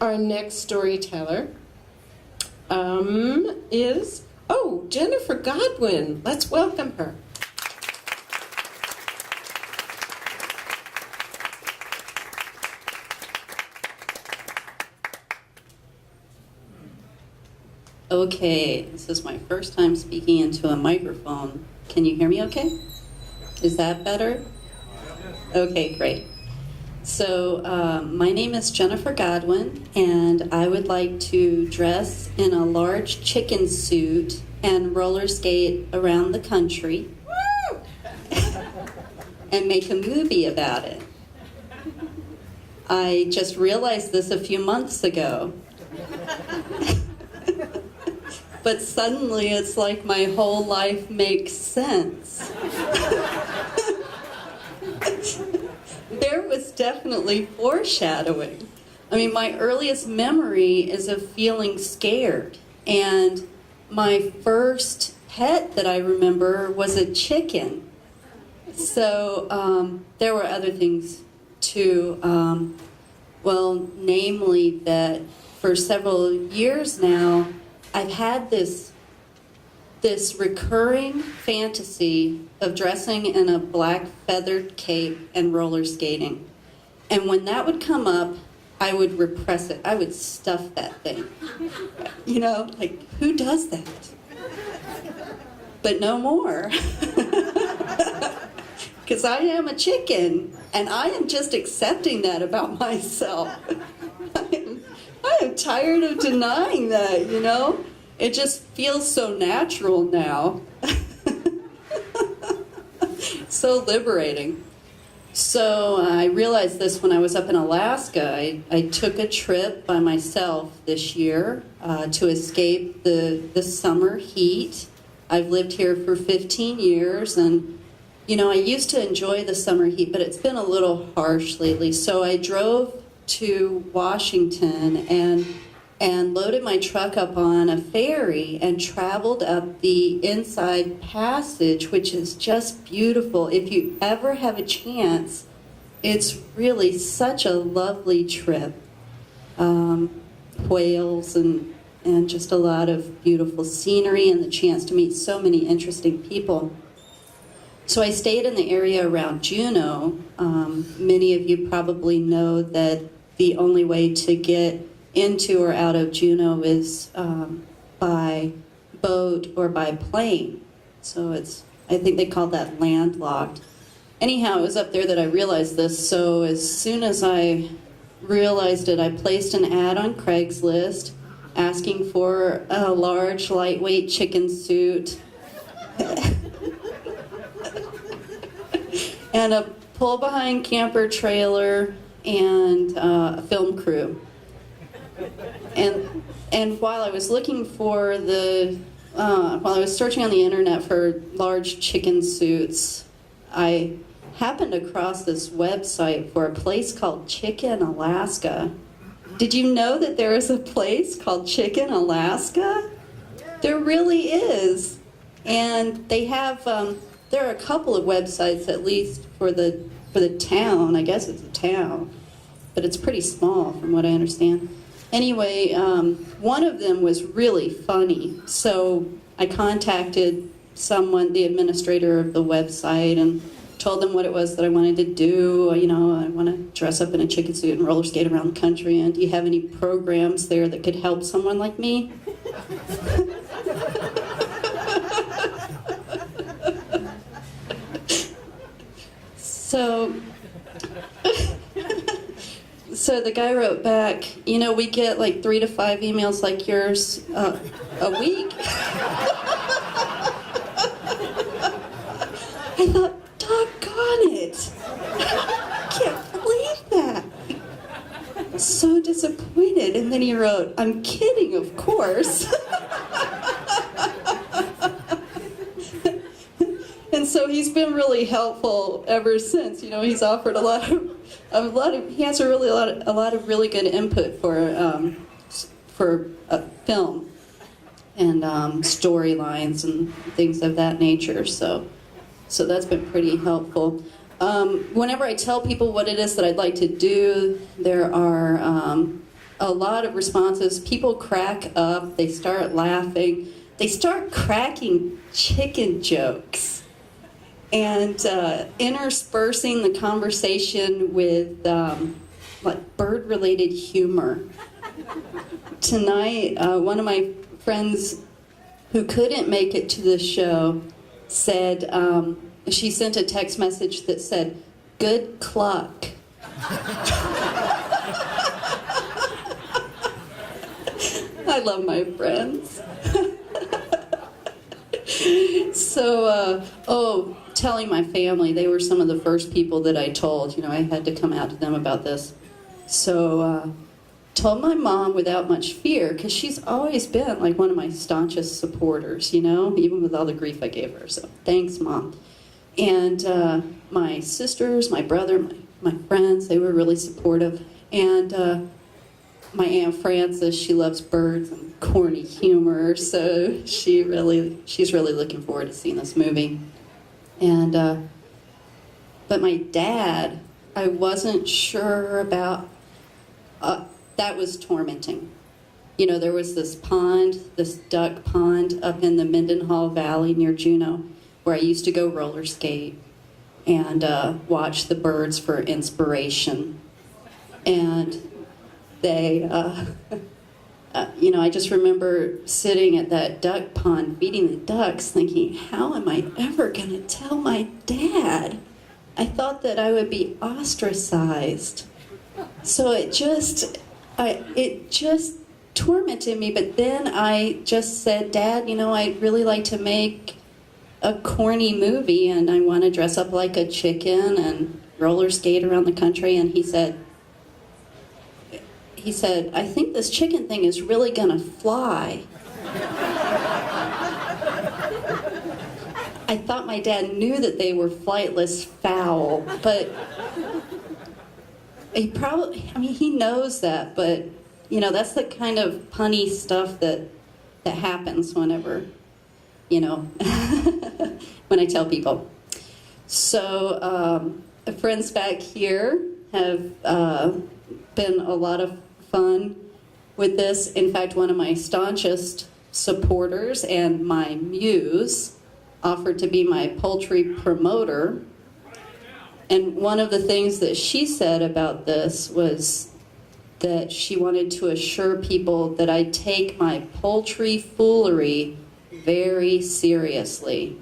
Our next storyteller is, Jennifer Godwin. Let's welcome her. Okay, this is my first time speaking into a microphone. Can you hear me okay? Is that better? Okay, great. So my name is Jennifer Godwin, and I would like to dress in a large chicken suit and roller skate around the country and make a movie about it. I just realized this a few months ago. But suddenly it's like my whole life makes sense. There was definitely foreshadowing. I mean, my earliest memory is of feeling scared. And my first pet that I remember was a chicken. So there were other things too. Namely that for several years now, I've had this recurring fantasy of dressing in a black feathered cape and roller skating. And when that would come up, I would repress it. I would stuff that thing. You know, like, who does that? But no more. Because I am a chicken, and I am just accepting that about myself. I am tired of denying that, you know? It just feels so natural now. So liberating. So I realized this when I was up in Alaska. I took a trip by myself this year to escape the summer heat. I've lived here for 15 years, and you know, I used to enjoy the summer heat, but it's been a little harsh lately. So I drove to Washington and loaded my truck up on a ferry and traveled up the Inside Passage, which is just beautiful. If you ever have a chance, it's really such a lovely trip. Whales and just a lot of beautiful scenery and the chance to meet so many interesting people. So I stayed in the area around Juneau. Many of you probably know that the only way to get into or out of Juneau is by boat or by plane. So I think they call that landlocked. Anyhow, it was up there that I realized this. So as soon as I realized it, I placed an ad on Craigslist asking for a large, lightweight chicken suit and a pull-behind camper trailer and a film crew. And while I was looking for while I was searching on the internet for large chicken suits, I happened across this website for a place called Chicken, Alaska. Did you know that there is a place called Chicken, Alaska? There really is. And they have, there are a couple of websites at least for the town. I guess it's a town, but it's pretty small from what I understand. Anyway, one of them was really funny, so I contacted someone, the administrator of the website, and told them what it was that I wanted to do. You know, I want to dress up in a chicken suit and roller skate around the country, and do you have any programs there that could help someone like me? So the guy wrote back, you know, we get like 3 to 5 emails like yours a week. I thought, doggone it. I can't believe that. So disappointed. And then he wrote, I'm kidding, of course. And so he's been really helpful ever since. You know, he's offered a lot of he has a lot of really good input for film and storylines and things of that nature. So that's been pretty helpful. Whenever I tell people what it is that I'd like to do, there are a lot of responses. People crack up, they start laughing, they start cracking chicken jokes, and interspersing the conversation with like bird-related humor. Tonight, one of my friends who couldn't make it to the show said, she sent a text message that said, "Good cluck." I love my friends. So, telling my family, they were some of the first people that I told. You know, I had to come out to them about this. So, told my mom without much fear, because she's always been like one of my staunchest supporters, you know, even with all the grief I gave her. So, thanks, Mom. And my sisters, my brother, my friends, they were really supportive. And my Aunt Frances, she loves birds and corny humor, so she's really looking forward to seeing this movie. And but my dad, I wasn't sure about. That was tormenting. You know, there was this pond, this duck pond up in the Mendenhall Valley near Juneau, where I used to go roller skate and watch the birds for inspiration. And they, you know, I just remember sitting at that duck pond feeding the ducks thinking, how am I ever going to tell my dad? I thought that I would be ostracized. So it just tormented me. But then I just said, Dad, you know, I'd really like to make a corny movie, and I want to dress up like a chicken and roller skate around the country. And he said, I think this chicken thing is really gonna fly. I thought my dad knew that they were flightless fowl, but he probably, I mean, he knows that, but, you know, that's the kind of punny stuff that happens whenever, you know, when I tell people. So, friends back here have been a lot of fun with this. In fact, one of my staunchest supporters and my muse offered to be my poultry promoter. And one of the things that she said about this was that she wanted to assure people that I take my poultry foolery very seriously.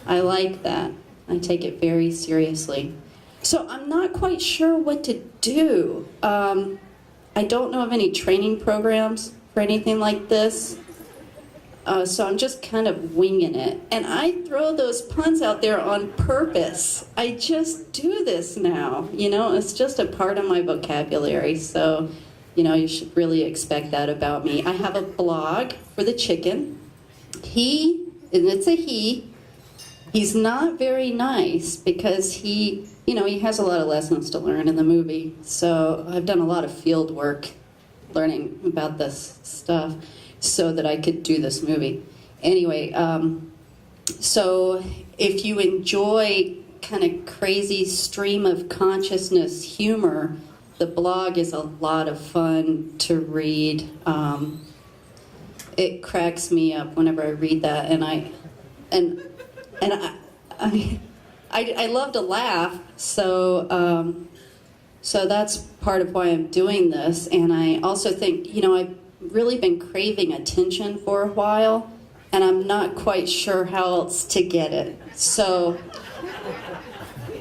I like that. I take it very seriously. So I'm not quite sure what to do. I don't know of any training programs for anything like this. So I'm just kind of winging it. And I throw those puns out there on purpose. I just do this now. You know, it's just a part of my vocabulary. So, you know, you should really expect that about me. I have a blog for the chicken. And it's a he. He's not very nice because he has a lot of lessons to learn in the movie. So I've done a lot of field work learning about this stuff so that I could do this movie. Anyway, so if you enjoy kind of crazy stream of consciousness humor, the blog is a lot of fun to read. It cracks me up whenever I read that, and I love to laugh, so that's part of why I'm doing this. And I also think, you know, I've really been craving attention for a while, and I'm not quite sure how else to get it. So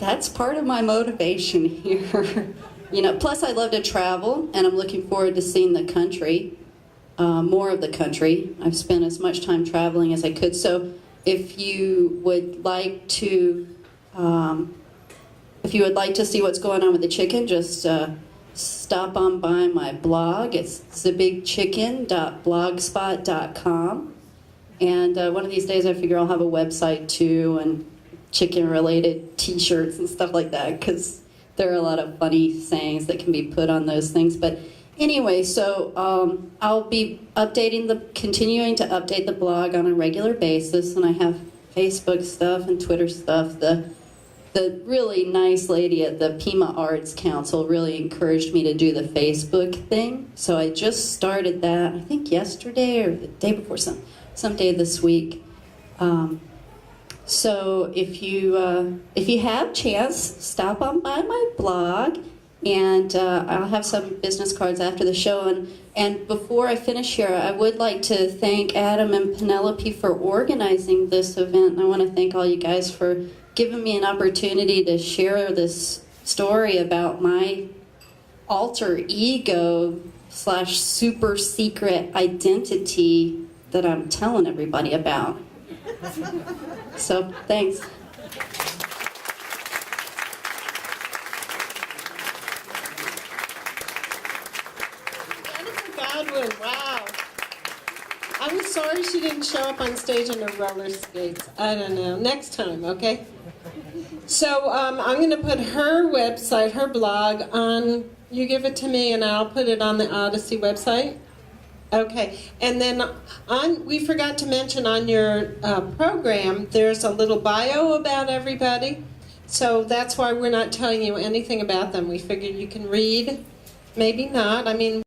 that's part of my motivation here. You know, plus I love to travel, and I'm looking forward to seeing the country, more of the country. I've spent as much time traveling as I could. So if you would like to see what's going on with the chicken, just stop on by my blog. It's ZBigChicken.blogspot.com. And one of these days I figure I'll have a website too, and chicken-related t-shirts and stuff like that, because there are a lot of funny sayings that can be put on those things. But anyway, so I'll be continuing to update the blog on a regular basis, and I have Facebook stuff and Twitter stuff. The the really nice lady at the Pima Arts Council really encouraged me to do the Facebook thing. So I just started that, I think yesterday or the day before, some day this week. So if you have a chance, stop on by my blog, and I'll have some business cards after the show. And before I finish here, I would like to thank Adam and Penelope for organizing this event. I want to thank all you guys for giving me an opportunity to share this story about my alter ego / super secret identity that I'm telling everybody about. So, thanks. Jennifer Godwin, wow. I was sorry she didn't show up on stage in her roller skates. I don't know. Next time, okay? So I'm going to put her website, her blog on, you give it to me and I'll put it on the Odyssey website. Okay, and then we forgot to mention on your program, there's a little bio about everybody. So that's why we're not telling you anything about them. We figured you can read, maybe not. I mean,